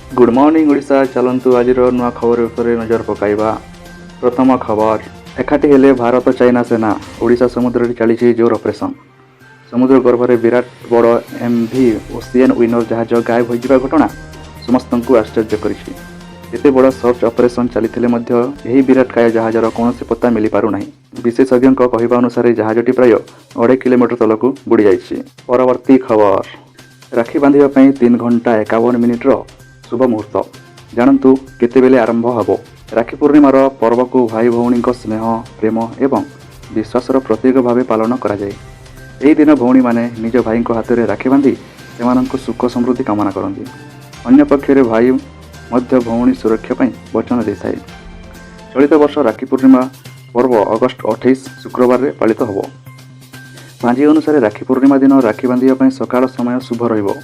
Good morning Odisha. चलतु आज नुआ खबर उपर नजर पकाइबा। प्रथम खबर, एकाठी हेले भारत चाइना सेना। ओडिशा समुद्र चली जोर ऑपरेशन। समुद्र गर्भरे विराट बड़ एमवी ओशियन विनर जहाज गायब हो घटना समस्त आश्चर्य करिछि। एते बड़ सर्च ऑपरेशन चली विराट काय जहाजर कौन पत्ता मिल पारना। विशेषज्ञ कहवा अनुसार जहाजटी प्राय 2.5 किलोमीटर तलक बुड़ी जाइछि। परवर्ती खबर, राखी बांधिबा 3 घंटा 51 मिनिट्र शुभ मुहूर्त। जानतु केतेबेले आरंभ हब। राखी पूर्णिमार पर्व को भाई भौणी स्नेह प्रेम एवं विश्वासर प्रतीक भाव पालन करा जाए। एही दिन भौणी माने निज भाई हाथ में राखी बांधि सेमानंको सुख समृद्धि कामना करती। अन्य पक्षरे भाई मध्य भौणी सुरक्षा पाई वचन दे थाए। चलित वर्ष राखी पूर्णिमा पर्व अगस्ट 28 शुक्रवार रे पालित हब। भांजी अनुसार राखी पूर्णिमा दिन राखी बांधिबा सकाळ समय शुभ रहिबो।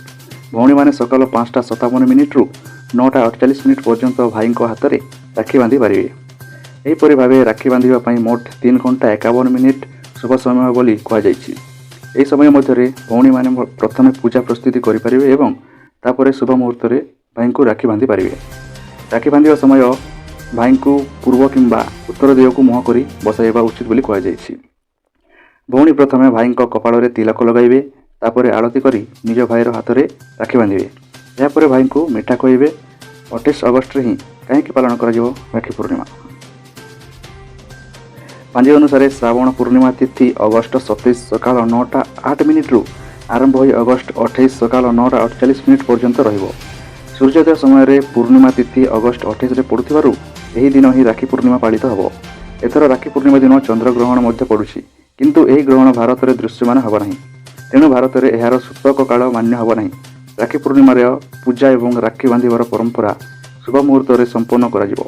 भौणी माने सकाल 5:57 मिनिट्रु 9:48 पर्यंत भाई हाथ में राखी बांधि पारे। यहीपरि भाव राखी बांधिबा मोट 3 घंटा 51 मिनिट शुभ समय बोली कहुଯାଇଛି। यही समय मध्य भौणी माने प्रथमे पूजा प्रस्तुति करें एवं तापर शुभ मुहूर्त में भाई को राखी बांधि पारे। राखी बांधिबा समय भाई को पूर्व किंबा उत्तर दिग को मुह कर बसाइबा उचित बोली कहुଯାଇଛି। भौणी प्रथमे भाई कपाल में तिलक लगाइबे, तापर आरती करी निज भाईर हाथ में राखी बांधे। यापर भाई को मिठा कहबे। 28 अगस्ट ही कहीं पालन कर राखी पूर्णिमा। पांजी अनुसार श्रावण पूर्णिमा तिथि अगस्ट 27 सकाल 9:08 मिनिट्रु आरंभ हो अगस्ट 28 सकाल 9:48 पर्यंत रहिबो। सूर्योदय समय पूर्णिमा तिथि अगस्ट 28 पड़ुथिबारु एही दिन ही राखी पूर्णिमा पालित हब। एथर राखी पूर्णिमा दिन चंद्रग्रहण मध्य पड़ुछि, किंतु एही ग्रहण भारत में दृश्यमान हब नहीं। तेणु भारत में यार सूतक काल मान्य हब नहीं। राखी पूर्णिमार पूजा एवं राखी बांधिबार परंपरा शुभ मुहूर्त में संपन्न करा जिवो।